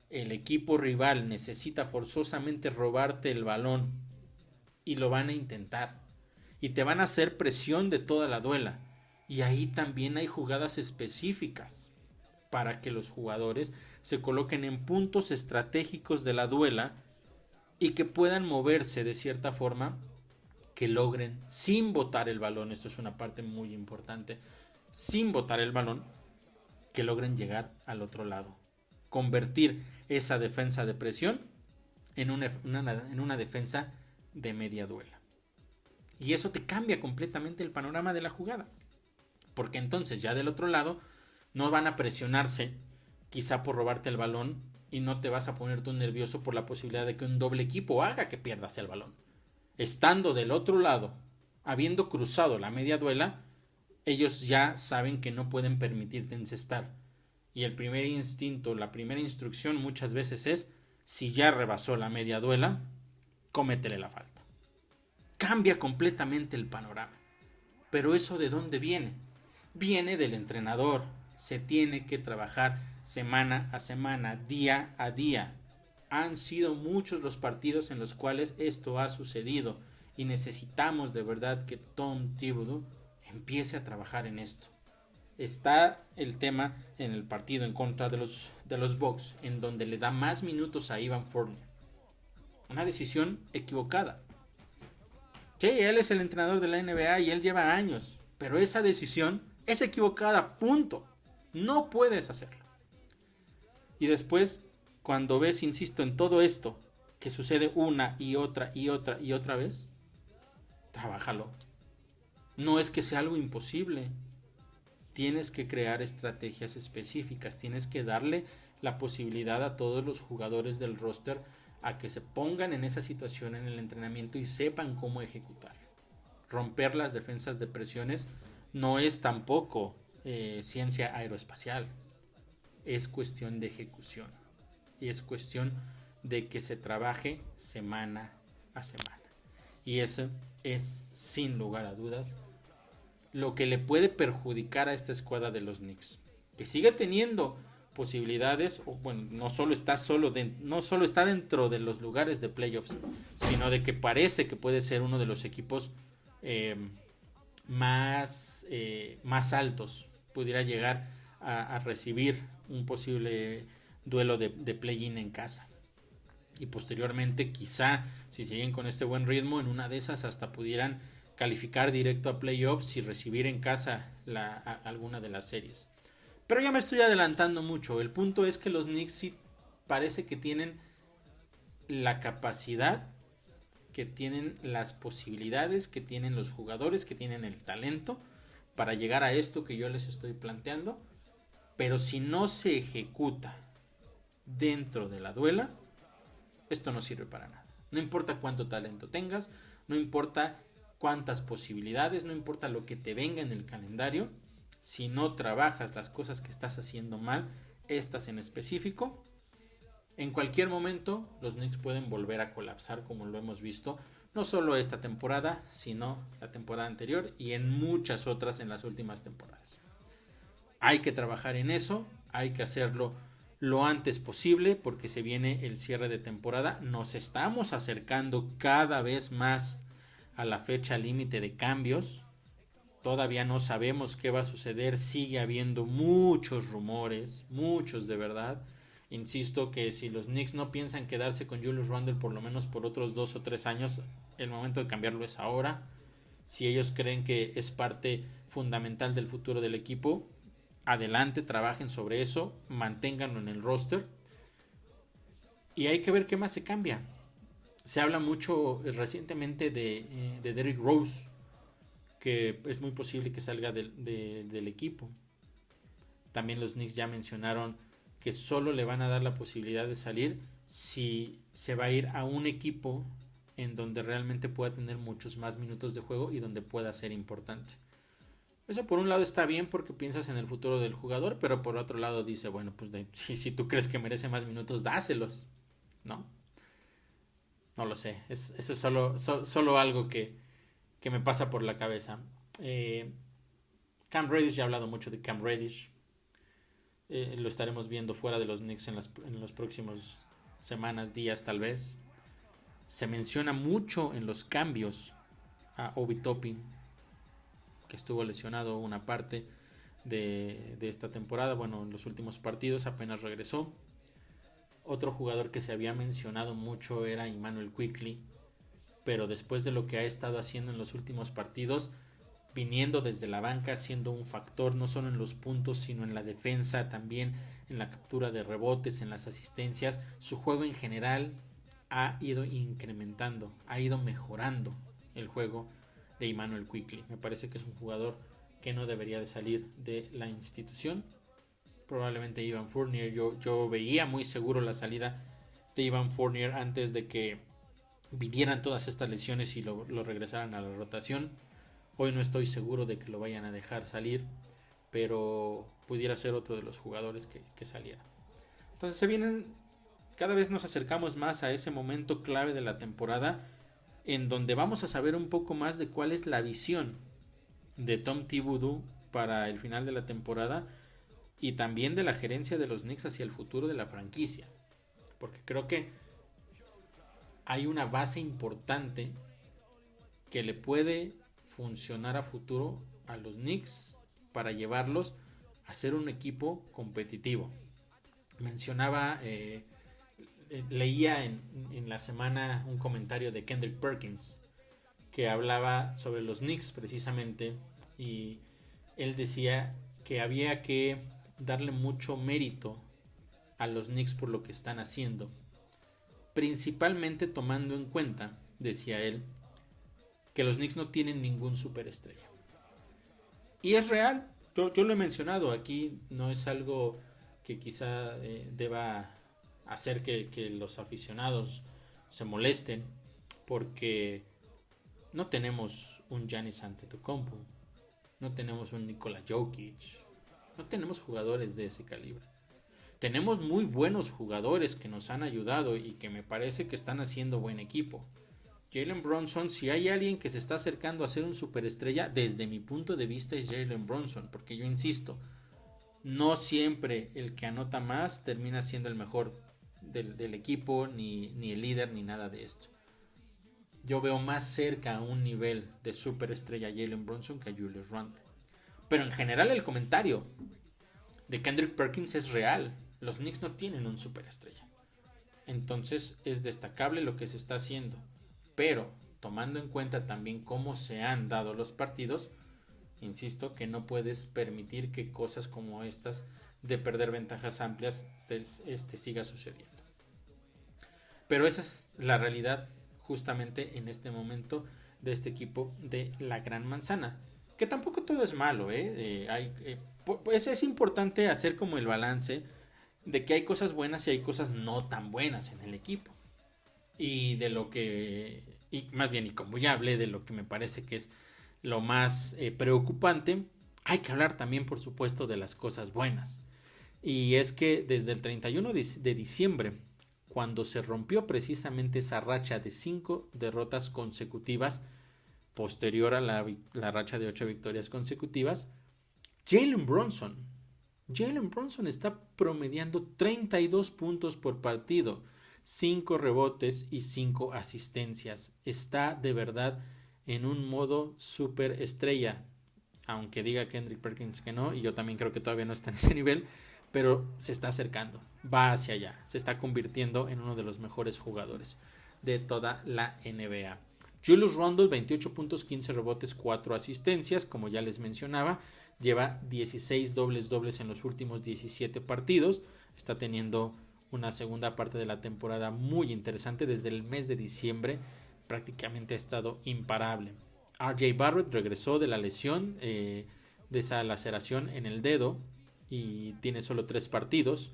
[SPEAKER 1] el equipo rival necesita forzosamente robarte el balón y lo van a intentar y te van a hacer presión de toda la duela, y ahí también hay jugadas específicas para que los jugadores se coloquen en puntos estratégicos de la duela y que puedan moverse de cierta forma, que logren sin botar el balón, esto es una parte muy importante, sin botar el balón, que logren llegar al otro lado, convertir esa defensa de presión en una defensa de media duela. Y eso te cambia completamente el panorama de la jugada, porque entonces ya del otro lado no van a presionarse quizá por robarte el balón, y no te vas a poner tú nervioso por la posibilidad de que un doble equipo haga que pierdas el balón. Estando del otro lado, habiendo cruzado la media duela, ellos ya saben que no pueden permitirte encestar. Y el primer instinto, la primera instrucción muchas veces es, si ya rebasó la media duela, cómetele la falta. Cambia completamente el panorama. Pero ¿eso de dónde viene? Viene del entrenador. Se tiene que trabajar semana a semana, día a día. Han sido muchos los partidos en los cuales esto ha sucedido y necesitamos de verdad que Tom Thibodeau empiece a trabajar en esto. Está el tema en el partido en contra de los Bucks, en donde le da más minutos a Evan Fournier. Una decisión equivocada. Sí, él es el entrenador de la NBA y él lleva años, pero esa decisión es equivocada, punto. No puedes hacerlo. Y después, cuando ves, insisto, en todo esto que sucede una y otra y otra y otra vez, trabájalo. No es que sea algo imposible. Tienes que crear estrategias específicas. Tienes que darle la posibilidad a todos los jugadores del roster a que se pongan en esa situación en el entrenamiento y sepan cómo ejecutar. Romper las defensas de presiones no es tampoco ciencia aeroespacial. Es cuestión de ejecución. Y es cuestión de que se trabaje semana a semana. Y eso es, sin lugar a dudas, lo que le puede perjudicar a esta escuadra de los Knicks. Que sigue teniendo posibilidades, o bueno, no solo está dentro de los lugares de playoffs, sino de que parece que puede ser uno de los equipos más altos. Pudiera llegar a recibir un posible duelo de play-in en casa. Y posteriormente, quizá, si siguen con este buen ritmo, en una de esas hasta pudieran calificar directo a playoffs y recibir en casa alguna de las series. Pero ya me estoy adelantando mucho. El punto es que los Knicks sí parece que tienen la capacidad, que tienen las posibilidades, que tienen los jugadores, que tienen el talento para llegar a esto que yo les estoy planteando. Pero si no se ejecuta dentro de la duela, esto no sirve para nada. No importa cuánto talento tengas, no importa cuántas posibilidades, no importa lo que te venga en el calendario, si no trabajas las cosas que estás haciendo mal, estas en específico, en cualquier momento los Knicks pueden volver a colapsar, como lo hemos visto, no solo esta temporada, sino la temporada anterior y en muchas otras en las últimas temporadas. Hay que trabajar en eso, hay que hacerlo lo antes posible porque se viene el cierre de temporada. Nos estamos acercando cada vez más a la fecha límite de cambios. Todavía no sabemos qué va a suceder. Sigue habiendo muchos rumores, muchos de verdad. Insisto que si los Knicks no piensan quedarse con Julius Randle por lo menos por otros 2 o 3 años, el momento de cambiarlo es ahora. Si ellos creen que es parte fundamental del futuro del equipo, adelante, trabajen sobre eso, manténganlo en el roster y hay que ver qué más se cambia. Se habla mucho recientemente de Derrick Rose, que es muy posible que salga del equipo. También los Knicks ya mencionaron que solo le van a dar la posibilidad de salir si se va a ir a un equipo en donde realmente pueda tener muchos más minutos de juego y donde pueda ser importante. Eso por un lado está bien porque piensas en el futuro del jugador, pero por otro lado dice, bueno, pues si tú crees que merece más minutos, dáselos, ¿no? No lo sé, eso es solo algo que me pasa por la cabeza. Cam Reddish, ya he hablado mucho de Cam Reddish. Lo estaremos viendo fuera de los Knicks en los próximos semanas, días tal vez. Se menciona mucho en los cambios a Obi Toppin, que estuvo lesionado una parte de esta temporada. Bueno, en los últimos partidos apenas regresó. Otro jugador que se había mencionado mucho era Immanuel Quickley, pero después de lo que ha estado haciendo en los últimos partidos, viniendo desde la banca, siendo un factor no solo en los puntos, sino en la defensa, también en la captura de rebotes, en las asistencias, su juego en general ha ido incrementando, ha ido mejorando el juego de Immanuel Quickley. Me parece que es un jugador que no debería de salir de la institución. Probablemente Evan Fournier, yo veía muy seguro la salida de Evan Fournier antes de que vinieran todas estas lesiones y lo regresaran a la rotación. Hoy no estoy seguro de que lo vayan a dejar salir, pero pudiera ser otro de los jugadores que saliera. Entonces cada vez nos acercamos más a ese momento clave de la temporada en donde vamos a saber un poco más de cuál es la visión de Tom Thibodeau para el final de la temporada y también de la gerencia de los Knicks hacia el futuro de la franquicia. Porque creo que hay una base importante que le puede funcionar a futuro a los Knicks para llevarlos a ser un equipo competitivo. Mencionaba, leía en la semana un comentario de Kendrick Perkins que hablaba sobre los Knicks precisamente, y él decía que había que darle mucho mérito a los Knicks por lo que están haciendo, principalmente tomando en cuenta, decía él, que los Knicks no tienen ningún superestrella. Y es real, yo lo he mencionado, aquí no es algo que quizá deba hacer que los aficionados se molesten, porque no tenemos un Giannis Antetokounmpo, no tenemos un Nikola Jokic, no tenemos jugadores de ese calibre. Tenemos muy buenos jugadores que nos han ayudado y que me parece que están haciendo buen equipo. Jalen Brunson, si hay alguien que se está acercando a ser un superestrella, desde mi punto de vista es Jalen Brunson, porque yo insisto, no siempre el que anota más termina siendo el mejor del equipo, ni el líder, ni nada de esto. Yo veo más cerca a un nivel de superestrella a Jalen Brunson que a Julius Randle. Pero en general el comentario de Kendrick Perkins es real. Los Knicks no tienen un superestrella. Entonces es destacable lo que se está haciendo. Pero tomando en cuenta también cómo se han dado los partidos, insisto que no puedes permitir que cosas como estas de perder ventajas amplias siga sucediendo. Pero esa es la realidad justamente en este momento de este equipo de la Gran Manzana. Que tampoco todo es malo, pues es importante hacer como el balance de que hay cosas buenas y hay cosas no tan buenas en el equipo. Y de lo que, y más bien, y como ya hablé de lo que me parece que es lo más preocupante, hay que hablar también, por supuesto, de las cosas buenas. Y es que desde el 31 de diciembre, cuando se rompió precisamente esa racha de 5 derrotas consecutivas, posterior a la racha de 8 victorias consecutivas, Jalen Brunson está promediando 32 puntos por partido, 5 rebotes y 5 asistencias. Está de verdad en un modo super estrella, aunque diga Kendrick Perkins que no, y yo también creo que todavía no está en ese nivel, pero se está acercando, va hacia allá, se está convirtiendo en uno de los mejores jugadores de toda la NBA. Julius Randle, 28 puntos, 15 rebotes, 4 asistencias, como ya les mencionaba, lleva 16 dobles en los últimos 17 partidos, está teniendo una segunda parte de la temporada muy interesante. Desde el mes de diciembre prácticamente ha estado imparable. RJ Barrett regresó de la lesión, de esa laceración en el dedo, y tiene solo 3 partidos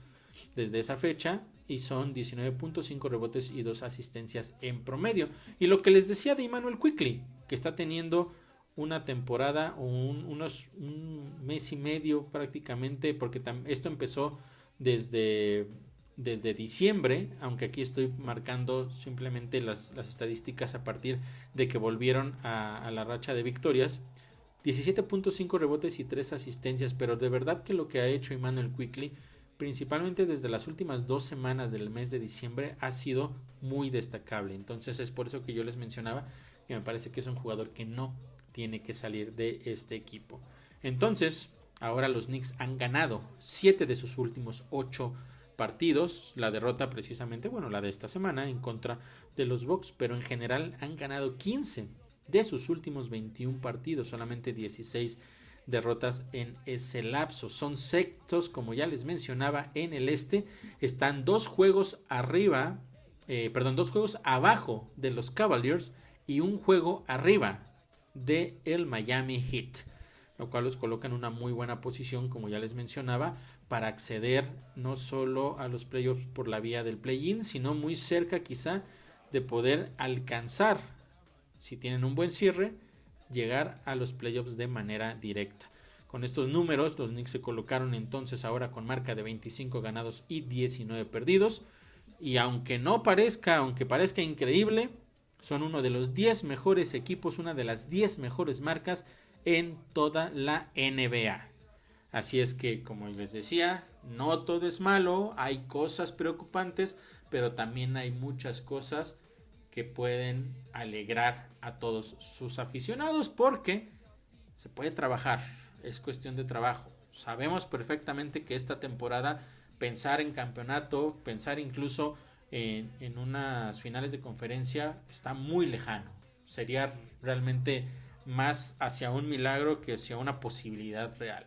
[SPEAKER 1] desde esa fecha, y son 19.5 rebotes y 2 asistencias en promedio. Y lo que les decía de Immanuel Quickley, que está teniendo una temporada o un mes y medio prácticamente, porque esto empezó desde diciembre, aunque aquí estoy marcando simplemente las estadísticas a partir de que volvieron a la racha de victorias. 17.5 rebotes y 3 asistencias, pero de verdad que lo que ha hecho Immanuel Quickley, principalmente desde las últimas 2 semanas del mes de diciembre, ha sido muy destacable. Entonces es por eso que yo les mencionaba que me parece que es un jugador que no tiene que salir de este equipo. Entonces, ahora los Knicks han ganado 7 de sus últimos 8 partidos. La derrota precisamente, la de esta semana en contra de los Bucks, pero en general han ganado 15 de sus últimos 21 partidos, solamente 16 derrotas en ese lapso. Son sextos, como ya les mencionaba, en el este. Están 2 juegos abajo de los Cavaliers y 1 juego arriba de el Miami Heat, lo cual los coloca en una muy buena posición, como ya les mencionaba, para acceder no solo a los playoffs por la vía del play-in, sino muy cerca quizá de poder alcanzar, si tienen un buen cierre, llegar a los playoffs de manera directa. Con estos números, los Knicks se colocaron entonces ahora con marca de 25 ganados y 19 perdidos, y aunque parezca increíble, son uno de los 10 mejores equipos, una de las 10 mejores marcas en toda la NBA. Así es que, como les decía, no todo es malo, hay cosas preocupantes, pero también hay muchas cosas que pueden alegrar a todos sus aficionados porque se puede trabajar, es cuestión de trabajo. Sabemos perfectamente que esta temporada pensar en campeonato, pensar incluso en unas finales de conferencia está muy lejano. Sería realmente más hacia un milagro que hacia una posibilidad real.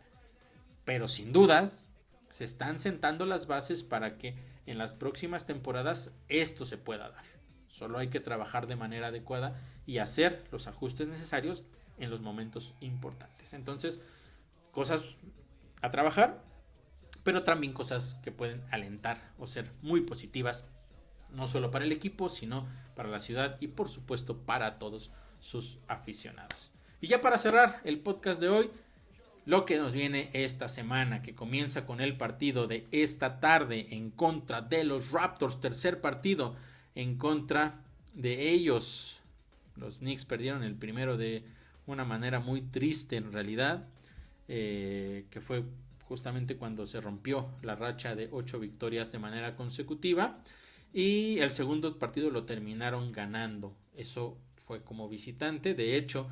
[SPEAKER 1] Pero sin dudas se están sentando las bases para que en las próximas temporadas esto se pueda dar. Solo hay que trabajar de manera adecuada y hacer los ajustes necesarios en los momentos importantes. Entonces, cosas a trabajar, pero también cosas que pueden alentar o ser muy positivas, no solo para el equipo, sino para la ciudad y por supuesto para todos sus aficionados. Y ya para cerrar el podcast de hoy, lo que nos viene esta semana, que comienza con el partido de esta tarde en contra de los Raptors, tercer partido en contra de ellos. Los Knicks perdieron el primero de una manera muy triste en realidad, que fue justamente cuando se rompió la racha de 8 victorias de manera consecutiva, y el segundo partido lo terminaron ganando. Eso fue como visitante. De hecho,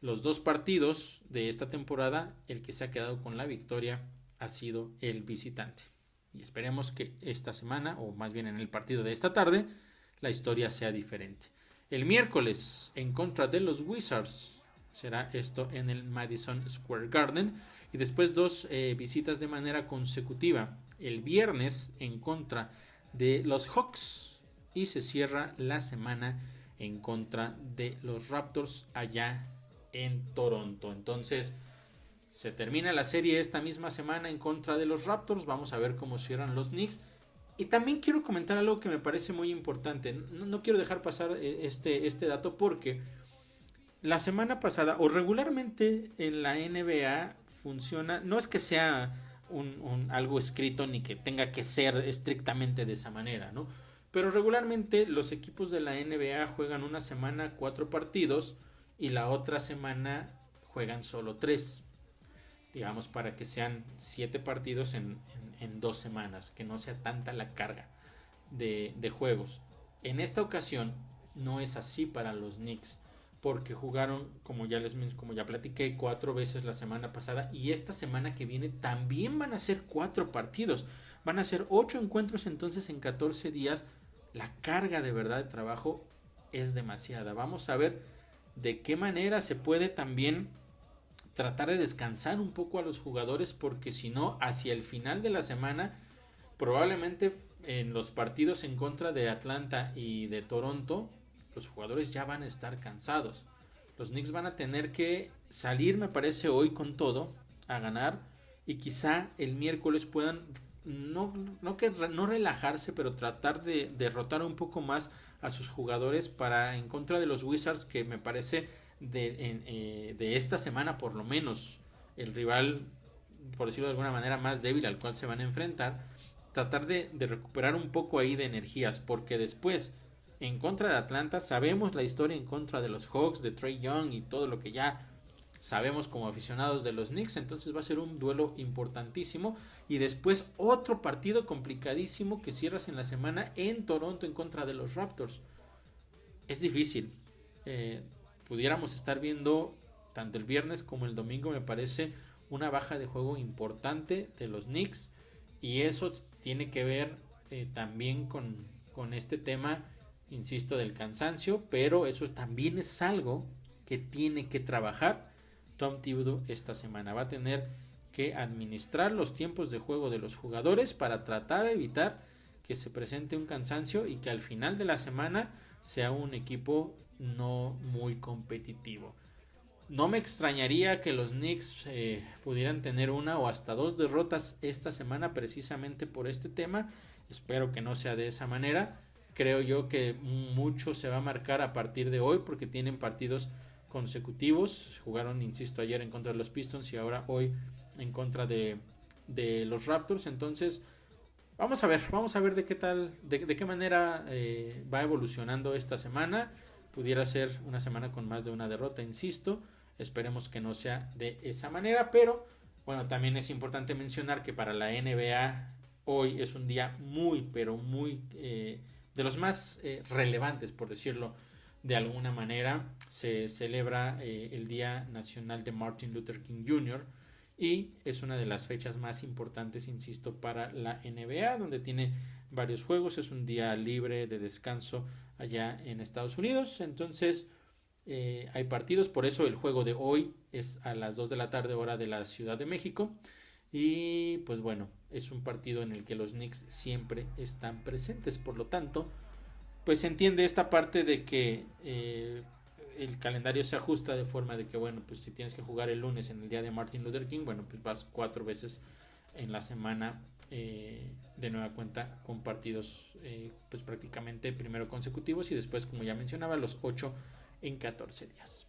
[SPEAKER 1] los dos partidos de esta temporada, el que se ha quedado con la victoria ha sido el visitante. Y esperemos que esta semana, o más bien en el partido de esta tarde, la historia sea diferente. El miércoles, en contra de los Wizards, será esto en el Madison Square Garden. Y después dos visitas de manera consecutiva. El viernes, en contra de los Hawks. Y se cierra la semana en contra de los Raptors allá en Toronto. Entonces se termina la serie esta misma semana en contra de los Raptors. Vamos a ver cómo cierran los Knicks. Y también quiero comentar algo que me parece muy importante. No quiero dejar pasar este dato porque la semana pasada, o regularmente en la NBA funciona, no es que sea algo escrito ni que tenga que ser estrictamente de esa manera, ¿no? Pero regularmente los equipos de la NBA juegan una semana 4 partidos y la otra semana juegan solo 3, digamos, para que sean 7 partidos en 2 semanas, que no sea tanta la carga de juegos. En esta ocasión no es así para los Knicks, porque jugaron, como ya platiqué, 4 veces la semana pasada, y esta semana que viene también van a ser 4 partidos, van a ser 8 encuentros entonces en 14 días. La carga de verdad de trabajo es demasiada. Vamos a ver de qué manera se puede también tratar de descansar un poco a los jugadores, porque si no, hacia el final de la semana, probablemente en los partidos en contra de Atlanta y de Toronto, los jugadores ya van a estar cansados. Los Knicks van a tener que salir, me parece, hoy con todo a ganar, y quizá el miércoles puedan no relajarse, pero tratar de derrotar un poco más a sus jugadores para en contra de los Wizards, que me parece de esta semana por lo menos el rival, por decirlo de alguna manera, más débil al cual se van a enfrentar. Tratar de recuperar un poco ahí de energías, porque después en contra de Atlanta sabemos la historia en contra de los Hawks, de Trae Young y todo lo que ya sabemos como aficionados de los Knicks. Entonces va a ser un duelo importantísimo, y después otro partido complicadísimo que cierras en la semana en Toronto en contra de los Raptors. Es difícil. Pudiéramos estar viendo tanto el viernes como el domingo, me parece, una baja de juego importante de los Knicks, y eso tiene que ver también con este tema, insisto, del cansancio, pero eso también es algo que tiene que trabajar Tom Thibodeau esta semana. Va a tener que administrar los tiempos de juego de los jugadores para tratar de evitar que se presente un cansancio y que al final de la semana sea un equipo no muy competitivo. No me extrañaría que los Knicks pudieran tener una o hasta 2 derrotas esta semana precisamente por este tema. Espero que no sea de esa manera. Creo yo que mucho se va a marcar a partir de hoy, porque tienen partidos consecutivos. Jugaron, insisto, ayer en contra de los Pistons y ahora hoy en contra de los Raptors. Entonces vamos a ver de qué manera va evolucionando esta semana. Pudiera ser una semana con más de una derrota, insisto. Esperemos que no sea de esa manera, pero bueno, también es importante mencionar que para la NBA hoy es un día muy, pero muy de los más relevantes, por decirlo de alguna manera. Se celebra el Día Nacional de Martin Luther King Jr. y es una de las fechas más importantes, insisto, para la NBA, donde tiene varios juegos. Es un día libre de descanso allá en Estados Unidos, entonces hay partidos. Por eso el juego de hoy es a las 2 de la tarde hora de la Ciudad de México, y pues bueno, es un partido en el que los Knicks siempre están presentes. Por lo tanto, pues se entiende esta parte de que el calendario se ajusta de forma de que, bueno, pues si tienes que jugar el lunes en el día de Martin Luther King, bueno, pues vas 4 veces en la semana de nueva cuenta con partidos pues prácticamente primero consecutivos y después, como ya mencionaba, los 8 en 14 días.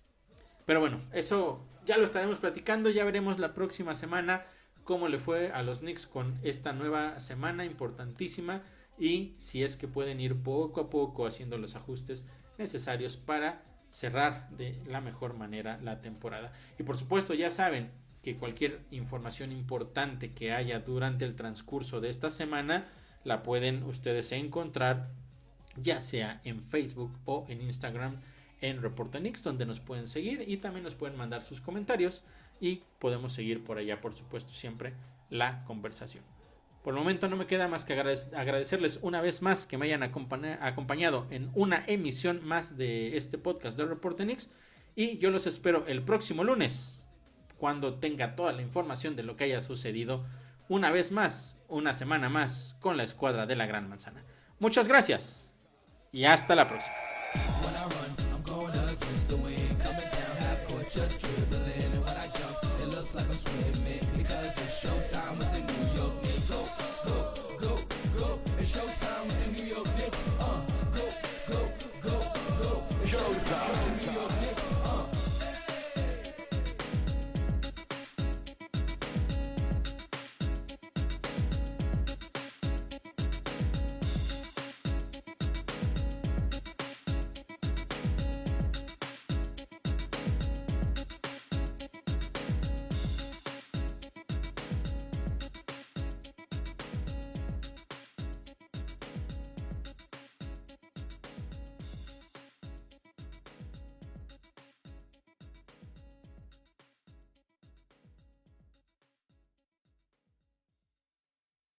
[SPEAKER 1] Pero bueno, eso ya lo estaremos platicando. Ya veremos la próxima semana cómo le fue a los Knicks con esta nueva semana importantísima y si es que pueden ir poco a poco haciendo los ajustes necesarios para cerrar de la mejor manera la temporada. Y por supuesto, ya saben que cualquier información importante que haya durante el transcurso de esta semana la pueden ustedes encontrar ya sea en Facebook o en Instagram en Reporta Knicks, donde nos pueden seguir y también nos pueden mandar sus comentarios y podemos seguir por allá, por supuesto, siempre la conversación. Por el momento no me queda más que agradecerles una vez más que me hayan acompañado en una emisión más de este podcast de Reporta Knicks, y yo los espero el próximo lunes cuando tenga toda la información de lo que haya sucedido una vez más, una semana más con la escuadra de la Gran Manzana. Muchas gracias y hasta la próxima.